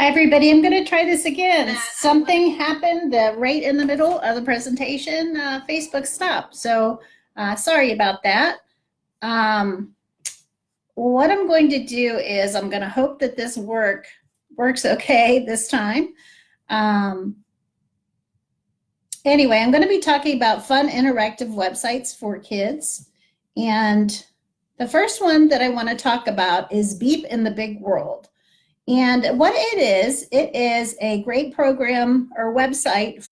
Hi, everybody. I'm going to try this again. Something happened right in the middle of the presentation. Facebook stopped. So sorry about that. What I'm going to do is I'm going to hope that this works okay this time. Anyway, I'm going to be talking about fun interactive websites for kids. And the first one that I want to talk about is Beep in the Big World. And what it is a great program or website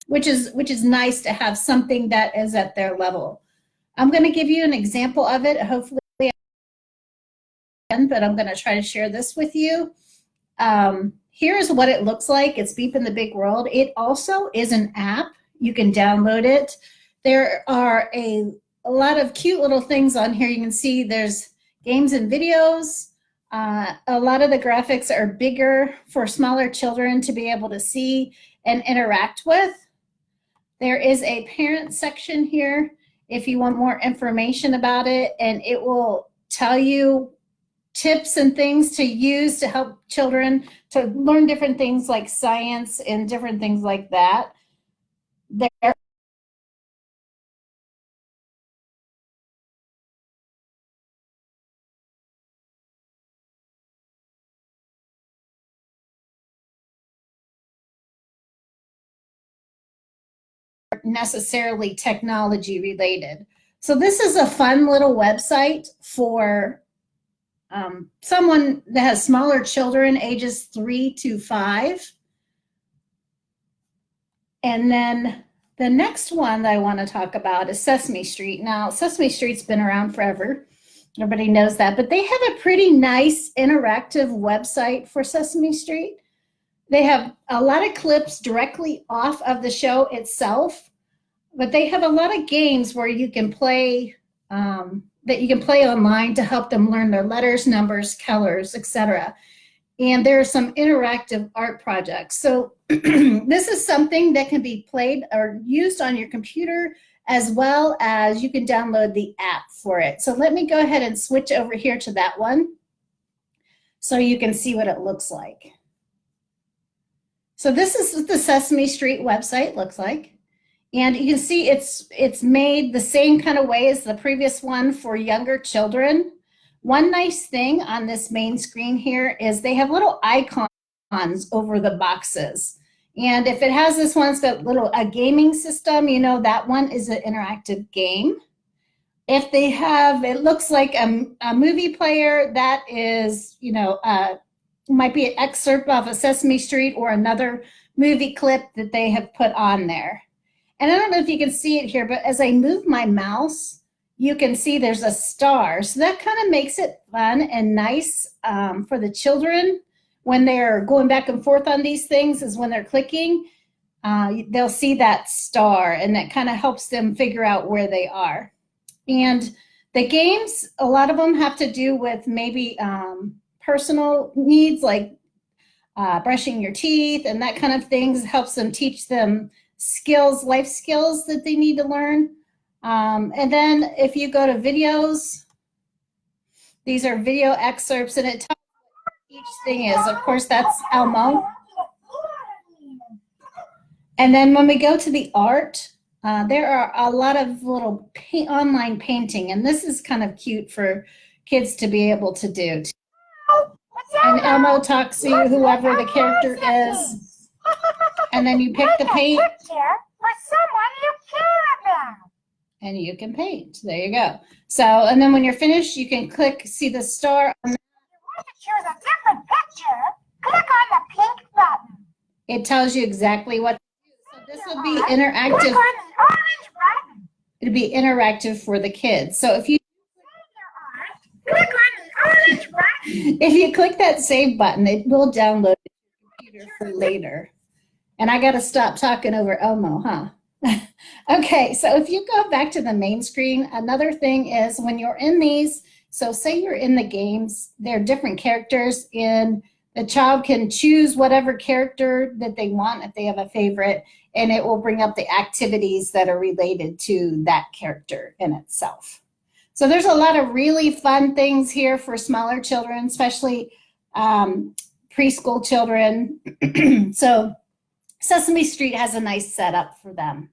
which is nice to have something that is at their level. I'm going to give you an example of it, hopefully, but I'm going to try to share this with you. Here's what it looks like. It's Beep in the Big World. It also is an app. You can download it. There are a lot of cute little things on here. You can see there's games and videos. A lot of the graphics are bigger for smaller children to be able to see and interact with. There is a parent section here if you want more information about it, and it will tell you tips and things to use to help children to learn different things like science and different things like that. There necessarily technology related. So this is a fun little website for someone that has smaller children, ages 3 to 5. And then the next one that I want to talk about is Sesame Street. Now, Sesame Street's been around forever. Everybody knows that, but they have a pretty nice interactive website for Sesame Street. They have a lot of clips directly off of the show itself, but they have a lot of games where you can play online to help them learn their letters, numbers, colors, etc. And there are some interactive art projects. So this is something that can be played or used on your computer, as well as you can download the app for it. So let me go ahead and switch over here to that one so you can see what it looks like. So this is what the Sesame Street website looks like. And you can see it's made the same kind of way as the previous one for younger children. One nice thing on this main screen here is they have little icons over the boxes. And if it has this one, it's got a gaming system, you know, that one is an interactive game. If they have, it looks like a movie player, that is, you know, might be an excerpt of a Sesame Street or another movie clip that they have put on there. And I don't know if you can see it here, but as I move my mouse, you can see there's a star. So that kind of makes it fun and nice for the children when they're going back and forth on these things, is when they're clicking, they'll see that star, and that kind of helps them figure out where they are. And the games, a lot of them have to do with maybe personal needs like brushing your teeth and that kind of things. Helps them, teach them skills, life skills that they need to learn. And then if you go to videos, these are video excerpts, and it tells you what each thing is. Of course, that's Elmo. And then when we go to the art, there are a lot of little online painting, and this is kind of cute for kids to be able to do. And Elmo talks to you, whoever the character is. And then you pick the paint. And you can paint. There you go. So, and then when you're finished, you can click, see the star. If you want to choose a different picture, click on the pink button. It tells you exactly what to do. So this will be interactive. Click on the orange button. It'll be interactive for the kids. So if you click on the orange button. If you click that save button, it will download to your computer for later. And I got to stop talking over Elmo, huh? Okay, so if you go back to the main screen, another thing is when you're in these, so say you're in the games, there are different characters, and the child can choose whatever character that they want if they have a favorite, and it will bring up the activities that are related to that character in itself. So there's a lot of really fun things here for smaller children, especially preschool children. So Sesame Street has a nice setup for them.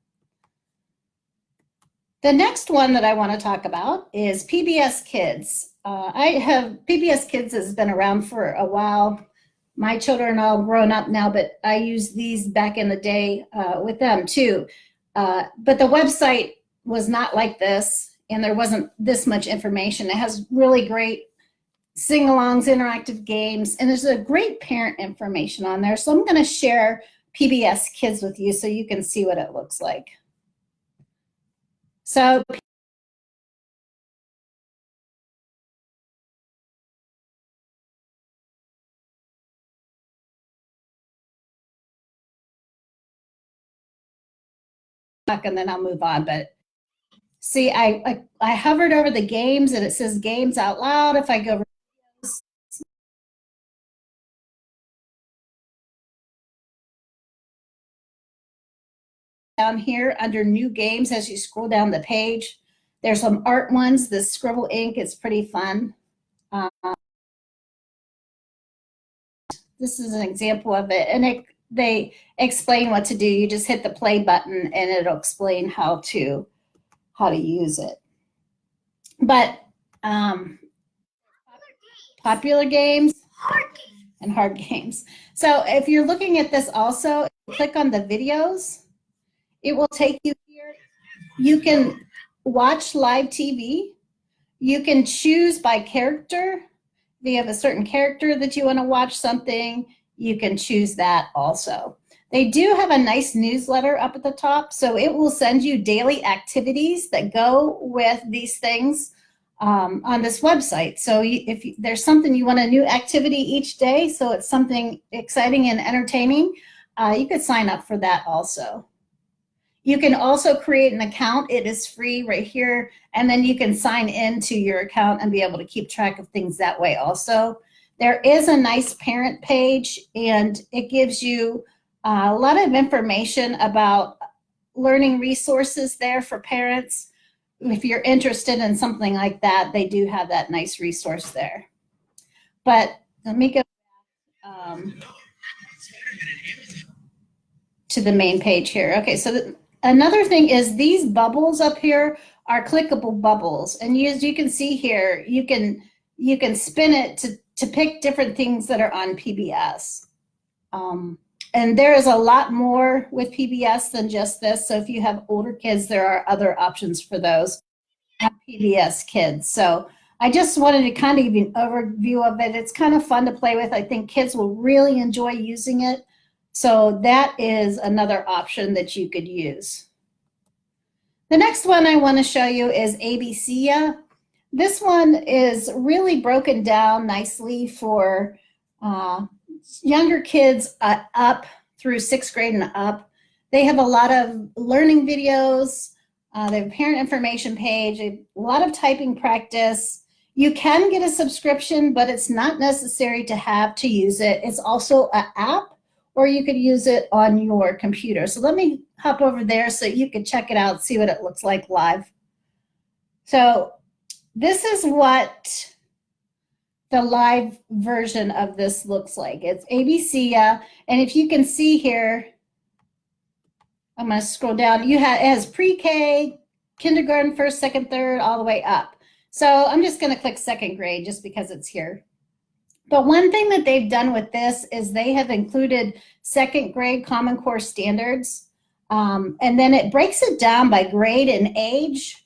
The next one that I want to talk about is PBS Kids. PBS Kids has been around for a while. My children are all grown up now, but I used these back in the day with them too. But the website was not like this, and there wasn't this much information. It has really great sing-alongs, interactive games, and there's a great parent information on there. So I'm going to share PBS Kids with you so you can see what it looks like. So and then I'll move on. But see, I hovered over the games and it says games out loud. If I go down here under new games, as you scroll down the page, there's some art ones. The scribble ink is pretty fun. This is an example of it, and they explain what to do. You just hit the play button and it'll explain how to use it. But popular games and hard games. So if you're looking at this also, click on the videos. It will take you here. You can watch live TV. You can choose by character. If you have a certain character that you want to watch something, you can choose that also. They do have a nice newsletter up at the top, so it will send you daily activities that go with these things on this website. So if there's something you want, a new activity each day, so it's something exciting and entertaining, you could sign up for that also. You can also create an account. It is free right here, and then you can sign into your account and be able to keep track of things that way also. There is a nice parent page, and it gives you a lot of information about learning resources there for parents. If you're interested in something like that, they do have that nice resource there. But let me go to the main page here. Okay, so another thing is these bubbles up here are clickable bubbles, and as you can see here, you can spin it to pick different things that are on PBS. And there is a lot more with PBS than just this. So if you have older kids, there are other options for those at PBS Kids. So I just wanted to kind of give you an overview of it. It's kind of fun to play with. I think kids will really enjoy using it. So that is another option that you could use. The next one I want to show you is ABC. This one is really broken down nicely for younger kids up through 6th grade and up. They have a lot of learning videos. They have a parent information page, a lot of typing practice. You can get a subscription, but it's not necessary to have to use it. It's also an app, or you could use it on your computer. So let me hop over there so you can check it out, see what it looks like live. So this is what the live version of this looks like. It's ABC, and if you can see here, I'm going to scroll down. It has pre-K, kindergarten, 1st, 2nd, 3rd, all the way up. So I'm just going to click 2nd grade just because it's here. But one thing that they've done with this is they have included 2nd grade Common Core standards, and then it breaks it down by grade and age,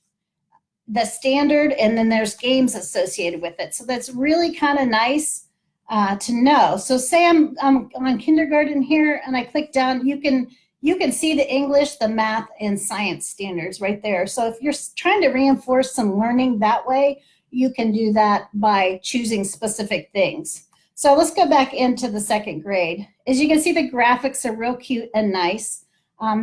the standard, and then there's games associated with it. So that's really kind of nice to know. So say I'm on kindergarten here and I click down, you can see the English, the math, and science standards right there. So if you're trying to reinforce some learning that way, you can do that by choosing specific things. So let's go back into the 2nd grade. As you can see, the graphics are real cute and nice.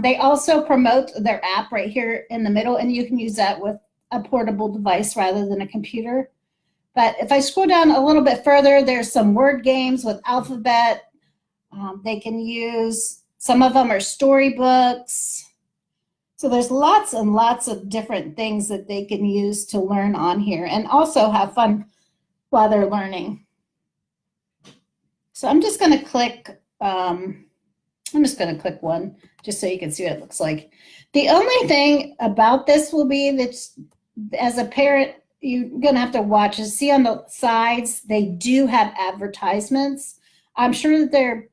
They also promote their app right here in the middle, and you can use that with a portable device rather than a computer. But if I scroll down a little bit further, there's some word games with alphabet. They can use, some of them are storybooks. So there's lots and lots of different things that they can use to learn on here and also have fun while they're learning. So I'm just going to click, one just so you can see what it looks like. The only thing about this will be that as a parent, you're going to have to watch is see on the sides, they do have advertisements. I'm sure that they're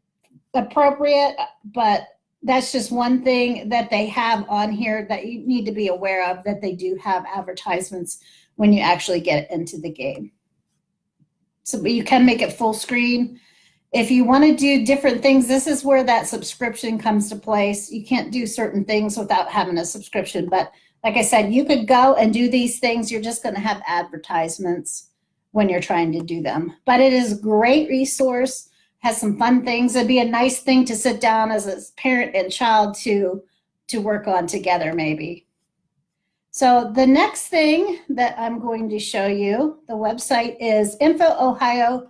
appropriate, but that's just one thing that they have on here that you need to be aware of, that they do have advertisements when you actually get into the game. So you can make it full screen. If you want to do different things, this is where that subscription comes to place. You can't do certain things without having a subscription. But like I said, you could go and do these things. You're just going to have advertisements when you're trying to do them. But it is a great resource, has some fun things. It'd be a nice thing to sit down as a parent and child to work on together maybe. So the next thing that I'm going to show you, the website is InfoOhioorg.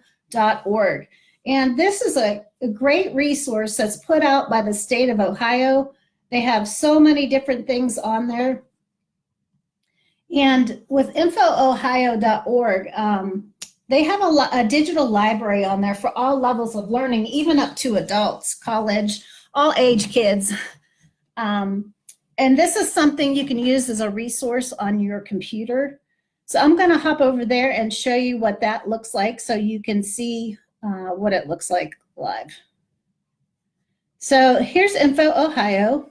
And this is a great resource that's put out by the state of Ohio. They have so many different things on there. And with InfoOhio.org, they have a digital library on there for all levels of learning, even up to adults, college, all age kids. And this is something you can use as a resource on your computer. So I'm going to hop over there and show you what that looks like so you can see what it looks like live. So here's InfoOhio.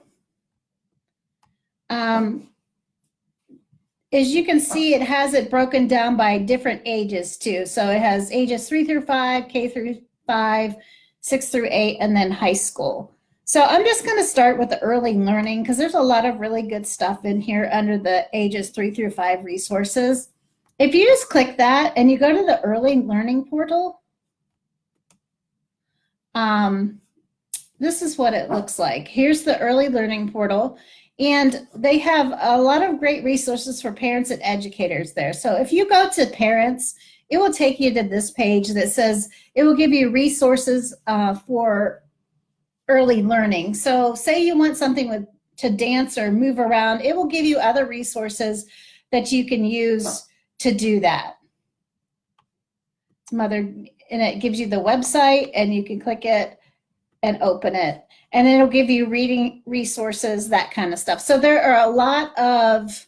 As you can see, it has it broken down by different ages too. So it has ages 3 through 5, K through 5, 6 through 8, and then high school. So I'm just going to start with the early learning because there's a lot of really good stuff in here under the ages 3 through 5 resources. If you just click that and you go to the early learning portal, this is what it looks like. Here's the early learning portal. And they have a lot of great resources for parents and educators there. So if you go to parents, it will take you to this page that says it will give you resources for early learning. So say you want something to dance or move around, it will give you other resources that you can use to do that. And it gives you the website and you can click it and open it. And it'll give you reading resources, that kind of stuff. So there are a lot of